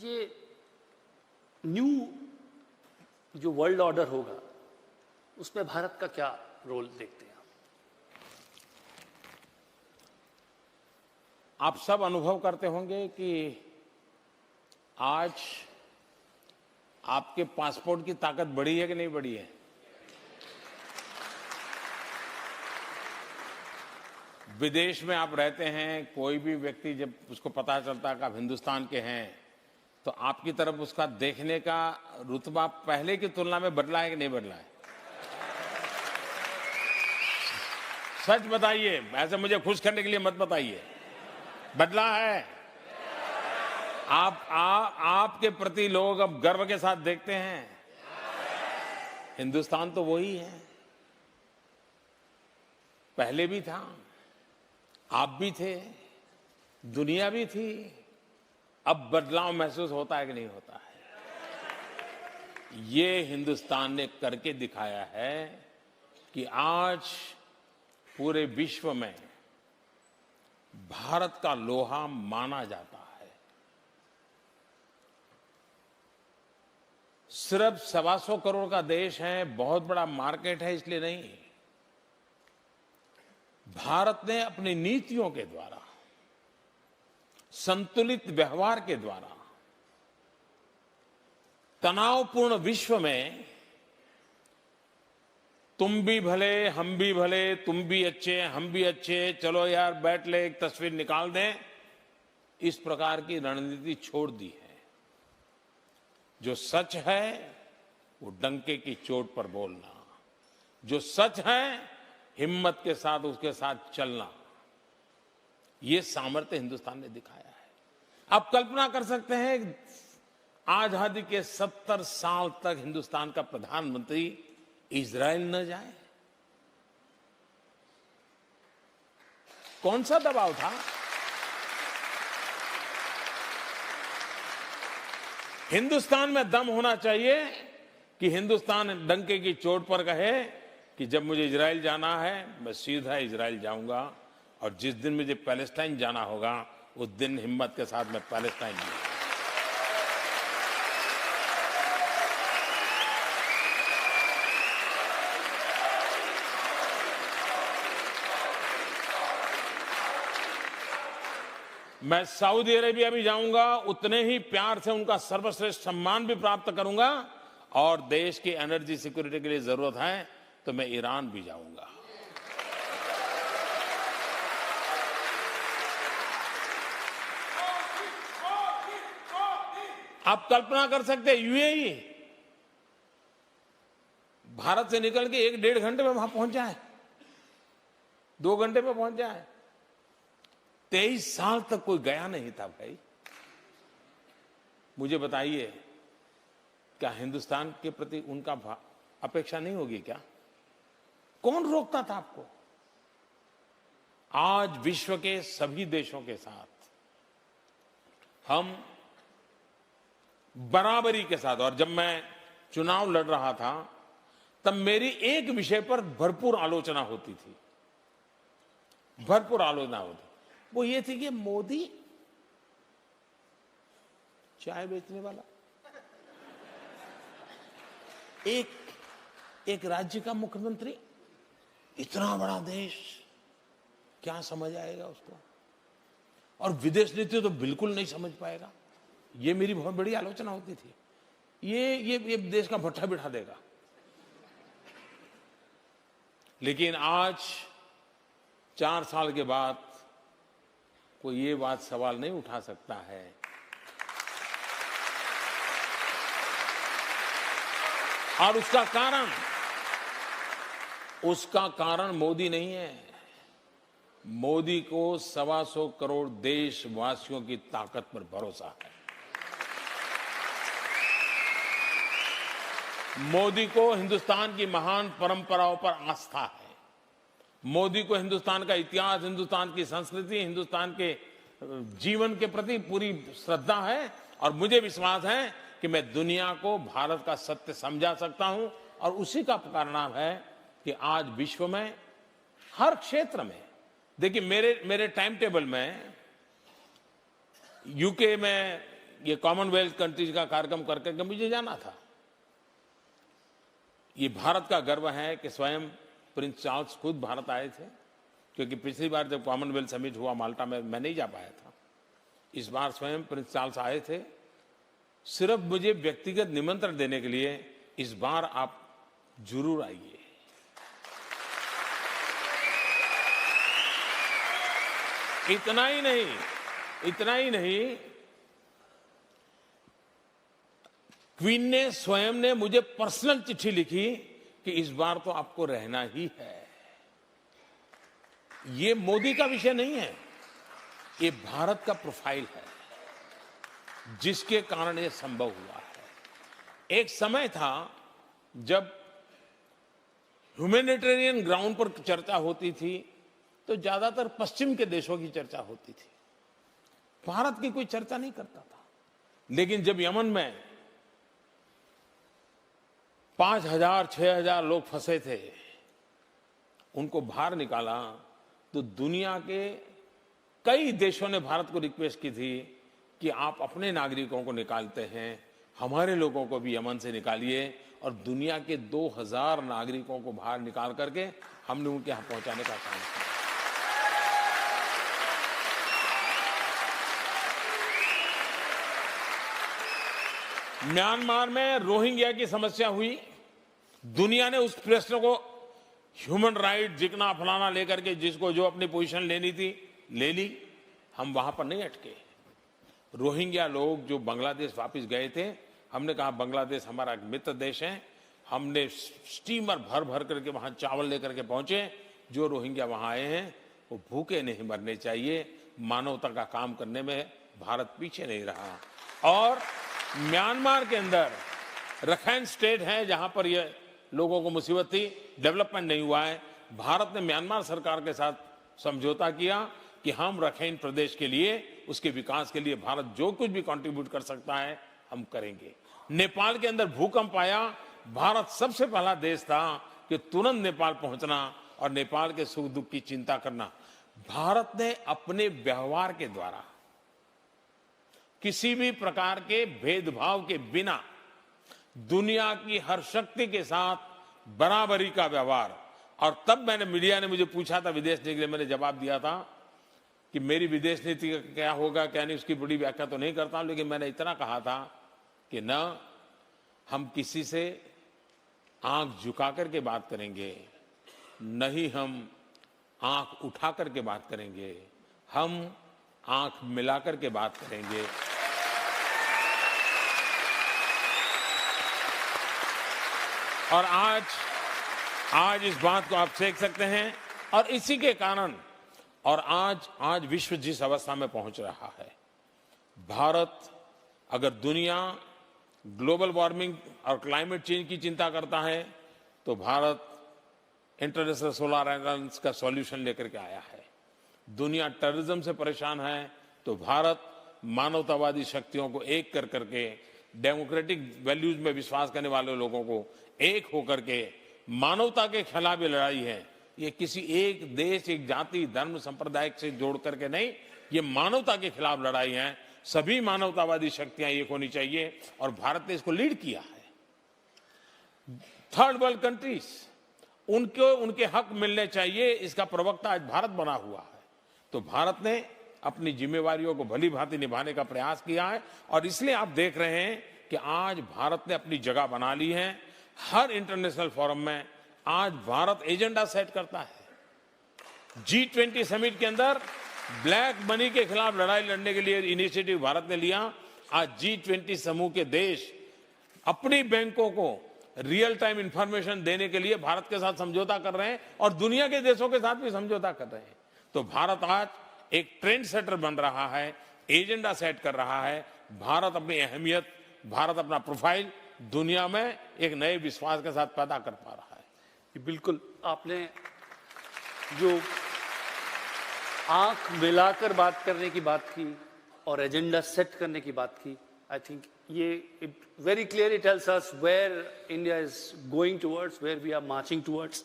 ये न्यू जो world order होगा उसमें भारत का क्या रोल देखते हैं आप सब अनुभव करते होंगे कि आज आपके पासपोर्ट की ताकत बढ़ी है कि नहीं बढ़ी है? विदेश में आप रहते हैं, कोई भी व्यक्ति जब उसको पता चलता है कि आप हिंदुस्तान के हैं तो आपकी तरफ उसका देखने का रुतबा पहले की तुलना में बदला है कि नहीं बदला है? सच बताइए, ऐसे मुझे खुश करने के लिए मत बताइए। बदला है। आपके प्रति लोग अब गर्व के साथ देखते हैं। हिंदुस्तान तो वही है, पहले भी था, आप भी थे, दुनिया भी थी। अब बदलाव महसूस होता है कि नहीं होता है? ये हिंदुस्तान ने करके दिखाया है कि आज पूरे विश्व में भारत का लोहा माना जाता है। सिर्फ 125 करोड़ का देश है, बहुत बड़ा मार्केट है इसलिए नहीं। भारत ने अपनी नीतियों के द्वारा, संतुलित व्यवहार के द्वारा तनावपूर्ण विश्व में तुम भी भले, हम भी भले, तुम भी अच्छे, हम भी अच्छे, चलो यार बैठ ले, एक तस्वीर निकाल दें, इस प्रकार की रणनीति छोड़ दी है। जो सच है वो डंके की चोट पर बोलना, जो सच है हिम्मत के साथ उसके साथ चलना, ये सामर्थ्य हिंदुस्तान ने दिखाया है। आप कल्पना कर सकते हैं आजादी के 70 साल तक हिंदुस्तान का प्रधानमंत्री इजरायल न जाए? कौन सा दबाव था? हिंदुस्तान में दम होना चाहिए कि हिंदुस्तान डंके की चोट पर कहे कि जब मुझे इजरायल जाना है मैं सीधा इजरायल जाऊंगा, और जिस दिन मुझे पैलेस्टाइन जाना होगा उस दिन हिम्मत के साथ मैं पैलेस्टाइन जाऊंगा। मैं सऊदी अरेबिया भी जाऊंगा, उतने ही प्यार से उनका सर्वश्रेष्ठ सम्मान भी प्राप्त करूंगा, और देश की एनर्जी सिक्योरिटी के लिए जरूरत है तो मैं ईरान भी जाऊंगा। आप कल्पना कर सकते हैं यूएई भारत से निकल के 1-1.5 घंटे में वहां पहुंच जाए, 2 घंटे में पहुंच जाए। 23 साल तक कोई गया नहीं था भाई। मुझे बताइए, क्या हिंदुस्तान के प्रति उनका अपेक्षा नहीं होगी क्या? कौन रोकता था आपको? आज विश्व के सभी देशों के साथ हम बराबरी के साथ, और जब मैं चुनाव लड़ रहा था तब मेरी एक विषय पर भरपूर आलोचना होती थी, भरपूर आलोचना होती। वो ये थी कि मोदी चाय बेचने वाला, एक राज्य का मुख्यमंत्री, इतना बड़ा देश, क्या समझ आएगा उसको? और विदेश नीति तो बिल्कुल नहीं समझ पाएगा। ये मेरी बहुत बड़ी आलोचना होती थी। ये देश का भट्ठा बिठा देगा। लेकिन आज 4 साल के बाद कोई ये बात सवाल नहीं उठा सकता है और उसका कारण मोदी नहीं है। मोदी को 125 करोड़ देशवासियों की ताकत पर भरोसा है। मोदी को हिंदुस्तान की महान परंपराओं पर आस्था है। मोदी को हिंदुस्तान का इतिहास, हिंदुस्तान की संस्कृति, हिंदुस्तान के जीवन के प्रति पूरी श्रद्धा है, और मुझे विश्वास है कि मैं दुनिया को भारत का सत्य समझा सकता हूं, और उसी का परिणाम है कि आज विश्व में हर क्षेत्र में, देखिए मेरे टाइम टेबल में यूके में ये कॉमनवेल्थ कंट्रीज का कार्यक्रम करके मुझे जाना था। ये भारत का गर्व है कि स्वयं प्रिंस चार्ल्स खुद भारत आए थे, क्योंकि पिछली बार जब कॉमनवेल्थ समिट हुआ माल्टा में, मैं नहीं जा पाया था। इस बार स्वयं प्रिंस चार्ल्स आए थे, सिर्फ मुझे व्यक्तिगत निमंत्रण देने के लिए। इस बार आप जरूर आइए। इतना ही नहीं, क्वीन ने स्वयं ने मुझे पर्सनल चिट्ठी लिखी कि इस बार तो आपको रहना ही है। ये मोदी का विषय नहीं है, ये भारत का प्रोफाइल है जिसके कारण ये संभव हुआ है। एक समय था जब ह्यूमैनिटेरियन ग्राउंड पर चर्चा होती थी तो ज्यादातर पश्चिम के देशों की चर्चा होती थी, भारत की कोई चर्चा नहीं करता था। लेकिन जब यमन में 5,000 6,000 लोग फंसे थे, उनको बाहर निकाला, तो दुनिया के कई देशों ने भारत को रिक्वेस्ट की थी कि आप अपने नागरिकों को निकालते हैं, हमारे लोगों को भी यमन से निकालिए। और दुनिया के 2,000 नागरिकों को बाहर निकाल करके हमने उनके यहां पहुंचाने का काम किया। म्यांमार में रोहिंग्या की समस्या हुई, दुनिया ने उस प्रश्न को ह्यूमन राइट जितना फलाना लेकर के जिसको जो अपनी पोजीशन लेनी थी ले ली। हम वहां पर नहीं अटके। रोहिंग्या लोग जो बांग्लादेश वापस गए थे, हमने कहा बांग्लादेश हमारा एक मित्र देश है, हमने स्टीमर भर भर करके वहां चावल लेकर के पहुंचे। जो रोहिंग्या वहां आए हैं वो भूखे नहीं मरने चाहिए, मानवता का काम करने में भारत पीछे नहीं रहा। और म्यांमार के अंदर रखाइन स्टेट है जहां पर ये लोगों को मुसीबत थी, डेवलपमेंट नहीं हुआ है। भारत ने म्यांमार सरकार के साथ समझौता किया कि हम रखाइन प्रदेश के लिए, उसके विकास के लिए भारत जो कुछ भी कंट्रीब्यूट कर सकता है हम करेंगे। नेपाल के अंदर भूकंप आया, भारत सबसे पहला देश था कि तुरंत नेपाल पहुंचना और नेपाल के सुख दुख की चिंता करना। भारत ने अपने व्यवहार के द्वारा किसी भी प्रकार के भेदभाव के बिना दुनिया की हर शक्ति के साथ बराबरी का व्यवहार। और तब मैंने, मीडिया ने मुझे पूछा था विदेश नीति के लिए, मैंने जवाब दिया था कि मेरी विदेश नीति क्या होगा क्या नहीं उसकी बड़ी व्याख्या तो नहीं करता हूं, लेकिन मैंने इतना कहा था कि न हम किसी से आंख झुका करके बात करेंगे, न ही हम आंख उठा करके बात करेंगे, हम आंख मिलाकर के बात करेंगे। और आज इस बात को आप देख सकते हैं। और इसी के कारण और आज विश्व जिस अवस्था में पहुंच रहा है, भारत, अगर दुनिया ग्लोबल वार्मिंग और क्लाइमेट चेंज की चिंता करता है तो भारत इंटरनेशनल सोलर एलायंस का सॉल्यूशन लेकर के आया है। दुनिया टेररिज्म से परेशान है तो भारत मानवतावादी शक्तियों को एक कर करके, डेमोक्रेटिक वैल्यूज में विश्वास करने वाले लोगों को एक होकर के मानवता के खिलाफ ये लड़ाई है। ये किसी एक देश, एक जाति, धर्म, संप्रदाय से जोड़ करके नहीं, ये मानवता के खिलाफ लड़ाई है। सभी मानवतावादी शक्तियां एक होनी चाहिए और भारत ने इसको लीड किया है। थर्ड वर्ल्ड कंट्रीज, उनको उनके हक मिलने चाहिए, इसका प्रवक्ता आज भारत बना हुआ है। तो भारत ने अपनी जिम्मेवारियों को भली भांति निभाने का प्रयास किया है और इसलिए आप देख रहे हैं कि आज भारत ने अपनी जगह बना ली है। हर इंटरनेशनल फोरम में आज भारत एजेंडा सेट करता है। G20 समिट के अंदर ब्लैक मनी के खिलाफ लड़ाई लड़ने के लिए इनिशिएटिव भारत ने लिया। आज G20 समूह के देश अपनी बैंकों को रियल टाइम इंफॉर्मेशन देने के लिए भारत के साथ समझौता कर रहे हैं और दुनिया के देशों के साथ भी समझौता कर रहे हैं। तो भारत आज एक ट्रेंड सेटर बन रहा है, एजेंडा सेट कर रहा है। भारत अपनी अहमियत, भारत अपना प्रोफाइल दुनिया में एक नए विश्वास के साथ पैदा कर पा रहा है। बिल्कुल, आपने जो आंख मिलाकर बात करने की बात की और एजेंडा सेट करने की बात की, आई थिंक ये it very clearly tells us where India is going towards, where we are marching towards.